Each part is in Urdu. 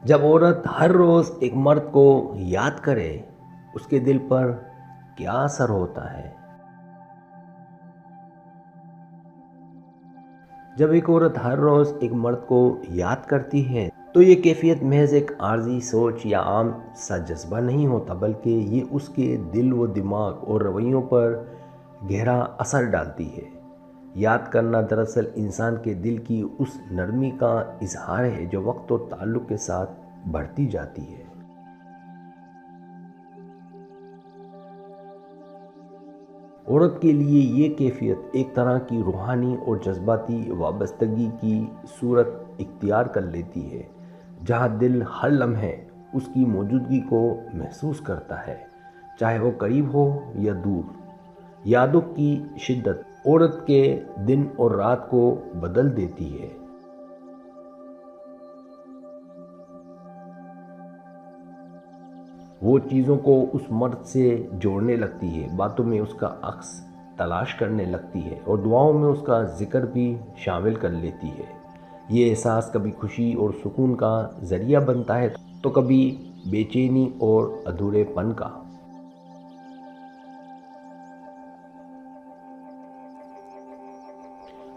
جب عورت ہر روز ایک مرد کو یاد کرے اس کے دل پر کیا اثر ہوتا ہے؟ جب ایک عورت ہر روز ایک مرد کو یاد کرتی ہے تو یہ کیفیت محض ایک عارضی سوچ یا عام سا جذبہ نہیں ہوتا، بلکہ یہ اس کے دل و دماغ اور رویوں پر گہرا اثر ڈالتی ہے۔ یاد کرنا دراصل انسان کے دل کی اس نرمی کا اظہار ہے جو وقت اور تعلق کے ساتھ بڑھتی جاتی ہے۔ عورت کے لیے یہ کیفیت ایک طرح کی روحانی اور جذباتی وابستگی کی صورت اختیار کر لیتی ہے، جہاں دل ہر لمحے اس کی موجودگی کو محسوس کرتا ہے، چاہے وہ قریب ہو یا دور۔ یادوں کی شدت عورت کے دن اور رات کو بدل دیتی ہے۔ وہ چیزوں کو اس مرد سے جوڑنے لگتی ہے، باتوں میں اس کا عکس تلاش کرنے لگتی ہے اور دعاؤں میں اس کا ذکر بھی شامل کر لیتی ہے۔ یہ احساس کبھی خوشی اور سکون کا ذریعہ بنتا ہے تو کبھی بے چینی اور ادھورے پن کا۔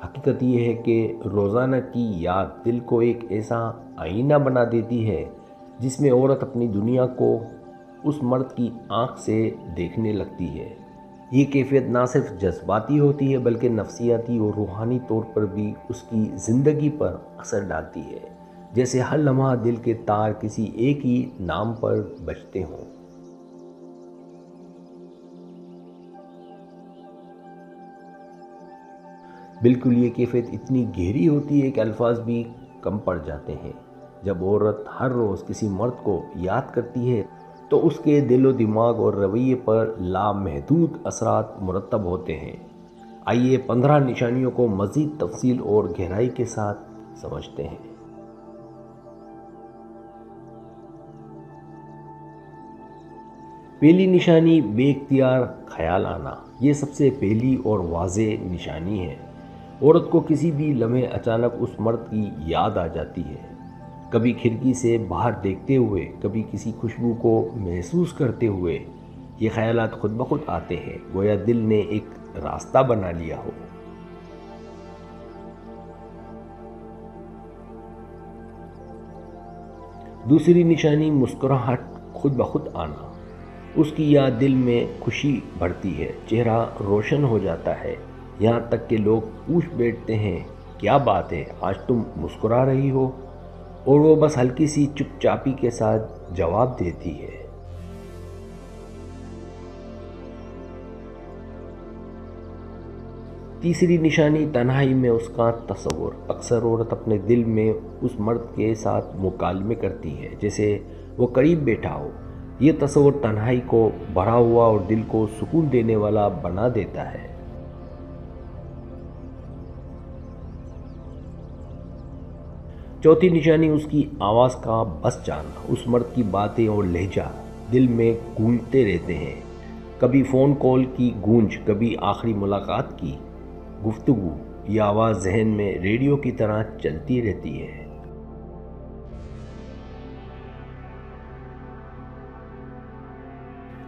حقیقت یہ ہے کہ روزانہ کی یاد دل کو ایک ایسا آئینہ بنا دیتی ہے جس میں عورت اپنی دنیا کو اس مرد کی آنکھ سے دیکھنے لگتی ہے۔ یہ کیفیت نہ صرف جذباتی ہوتی ہے بلکہ نفسیاتی اور روحانی طور پر بھی اس کی زندگی پر اثر ڈالتی ہے، جیسے ہر لمحہ دل کے تار کسی ایک ہی نام پر بجتے ہوں۔ بالکل یہ کیفیت اتنی گہری ہوتی ہے کہ الفاظ بھی کم پڑ جاتے ہیں۔ جب عورت ہر روز کسی مرد کو یاد کرتی ہے تو اس کے دل و دماغ اور رویے پر لامحدود اثرات مرتب ہوتے ہیں۔ آئیے 15 نشانیوں کو مزید تفصیل اور گہرائی کے ساتھ سمجھتے ہیں۔ پہلی نشانی بے اختیار خیال آنا۔ یہ سب سے پہلی اور واضح نشانی ہے۔ عورت کو کسی بھی لمحے اچانک اس مرد کی یاد آ جاتی ہے، کبھی کھڑکی سے باہر دیکھتے ہوئے، کبھی کسی خوشبو کو محسوس کرتے ہوئے۔ یہ خیالات خود بخود آتے ہیں، گویا دل نے ایک راستہ بنا لیا ہو۔ دوسری نشانی مسکراہٹ خود بخود آنا۔ اس کی یاد دل میں خوشی بڑھتی ہے، چہرہ روشن ہو جاتا ہے، یہاں تک کہ لوگ پوچھ بیٹھتے ہیں کیا بات ہے، آج تم مسکرا رہی ہو، اور وہ بس ہلکی سی چپ چاپی کے ساتھ جواب دیتی ہے۔ تیسری نشانی تنہائی میں اس کا تصور۔ اکثر عورت اپنے دل میں اس مرد کے ساتھ مکالمے کرتی ہے جیسے وہ قریب بیٹھا ہو۔ یہ تصور تنہائی کو بھرا ہوا اور دل کو سکون دینے والا بنا دیتا ہے۔ چوتھی نشانی اس کی آواز کا بس جانا۔ اس مرد کی باتیں اور لہجہ دل میں گونجتے رہتے ہیں، کبھی فون کال کی گونج، کبھی آخری ملاقات کی گفتگو۔ یہ آواز ذہن میں ریڈیو کی طرح چلتی رہتی ہے۔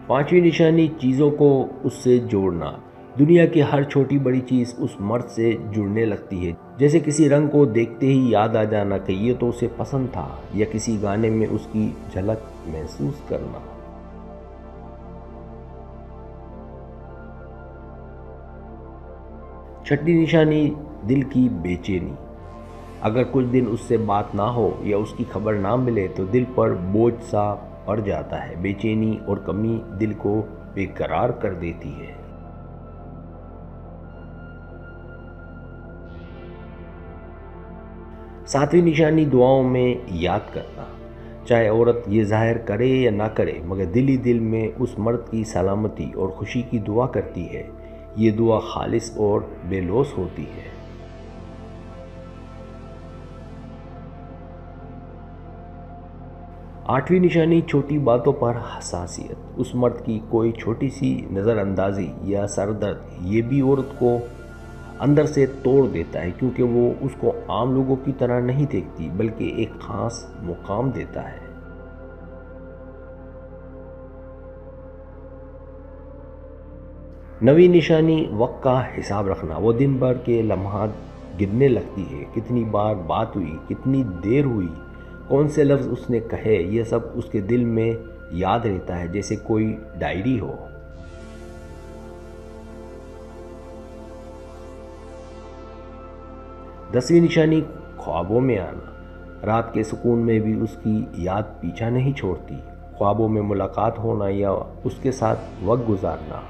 پانچویں نشانی چیزوں کو اس سے جوڑنا۔ دنیا کی ہر چھوٹی بڑی چیز اس مرد سے جڑنے لگتی ہے، جیسے کسی رنگ کو دیکھتے ہی یاد آ جانا کہ یہ تو اسے پسند تھا، یا کسی گانے میں اس کی جھلک محسوس کرنا۔ چھٹی نشانی دل کی بے چینی۔ اگر کچھ دن اس سے بات نہ ہو یا اس کی خبر نہ ملے تو دل پر بوجھ سا پڑ جاتا ہے۔ بے چینی اور کمی دل کو بے قرار کر دیتی ہے۔ ساتویں نشانی دعاؤں میں یاد کرنا۔ چاہے عورت یہ ظاہر کرے یا نہ کرے، مگر دل ہی دل میں اس مرد کی سلامتی اور خوشی کی دعا کرتی ہے۔ یہ دعا خالص اور بے لوث ہوتی ہے۔ آٹھویں نشانی چھوٹی باتوں پر حساسیت۔ اس مرد کی کوئی چھوٹی سی نظر اندازی یا سر درد، یہ بھی عورت کو اندر سے توڑ دیتا ہے، کیونکہ وہ اس کو عام لوگوں کی طرح نہیں دیکھتی بلکہ ایک خاص مقام دیتا ہے۔ نویں نشانی وقت کا حساب رکھنا۔ وہ دن بھر کے لمحات گننے لگتی ہے، کتنی بار بات ہوئی، کتنی دیر ہوئی، کون سے لفظ اس نے کہے، یہ سب اس کے دل میں یاد رہتا ہے جیسے کوئی ڈائری ہو۔ 10ویں نشانی خوابوں میں آنا۔ رات کے سکون میں بھی اس کی یاد پیچھا نہیں چھوڑتی۔ خوابوں میں ملاقات ہونا یا اس کے ساتھ وقت گزارنا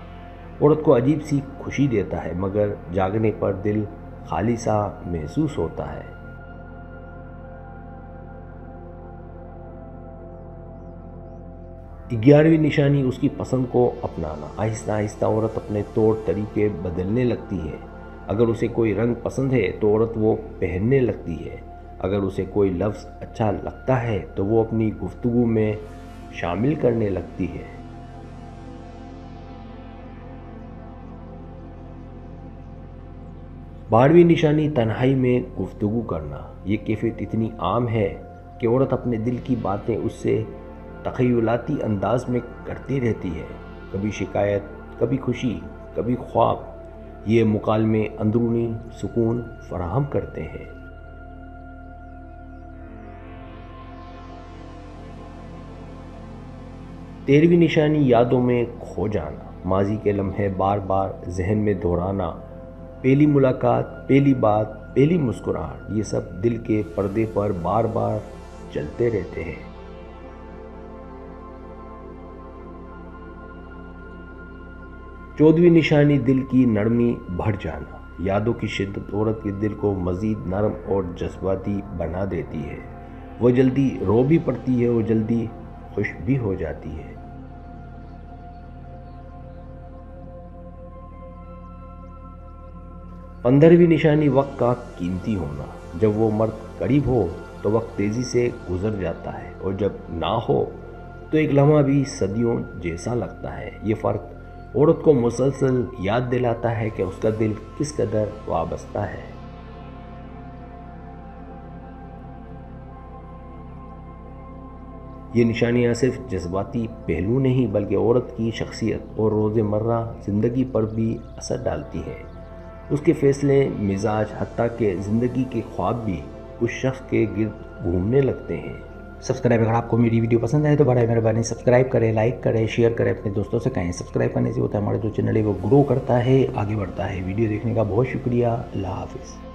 عورت کو عجیب سی خوشی دیتا ہے، مگر جاگنے پر دل خالی سا محسوس ہوتا ہے۔ 11ویں نشانی اس کی پسند کو اپنانا۔ آہستہ آہستہ عورت اپنے طور طریقے بدلنے لگتی ہے۔ اگر اسے کوئی رنگ پسند ہے تو عورت وہ پہننے لگتی ہے، اگر اسے کوئی لفظ اچھا لگتا ہے تو وہ اپنی گفتگو میں شامل کرنے لگتی ہے۔ 12ویں نشانی تنہائی میں گفتگو کرنا۔ یہ کیفیت اتنی عام ہے کہ عورت اپنے دل کی باتیں اس سے تخیلاتی انداز میں کرتی رہتی ہے، کبھی شکایت، کبھی خوشی، کبھی خواب۔ یہ مکالمے اندرونی سکون فراہم کرتے ہیں۔ 13ویں نشانی یادوں میں کھو جانا۔ ماضی کے لمحے بار بار ذہن میں دہرانا، پہلی ملاقات، پہلی بات، پہلی مسکراہٹ، یہ سب دل کے پردے پر بار بار چلتے رہتے ہیں۔ 14ویں نشانی دل کی نرمی بڑھ جانا۔ یادوں کی شدت عورت کے دل کو مزید نرم اور جذباتی بنا دیتی ہے۔ وہ جلدی رو بھی پڑتی ہے اور جلدی خوش بھی ہو جاتی ہے۔ 15ویں نشانی وقت کا قیمتی ہونا۔ جب وہ مرد قریب ہو تو وقت تیزی سے گزر جاتا ہے، اور جب نہ ہو تو ایک لمحہ بھی صدیوں جیسا لگتا ہے۔ یہ فرق عورت کو مسلسل یاد دلاتا ہے کہ اس کا دل کس قدر وابستہ ہے۔ یہ نشانیاں صرف جذباتی پہلو نہیں بلکہ عورت کی شخصیت اور روزمرہ زندگی پر بھی اثر ڈالتی ہیں۔ اس کے فیصلے، مزاج، حتیٰ کہ زندگی کے خواب بھی اس شخص کے گرد گھومنے لگتے ہیں۔ سبسکرائب، اگر آپ کو میری ویڈیو پسند آئے تو برائے مہربانی سبسکرائب کریں، لائک کریں، شیئر کریں، اپنے دوستوں سے کہیں۔ سبسکرائب کرنے سے ہوتا ہے ہمارا جو چینل ہے وہ گرو کرتا ہے، آگے بڑھتا ہے۔ ویڈیو دیکھنے کا بہت شکریہ۔ اللہ حافظ۔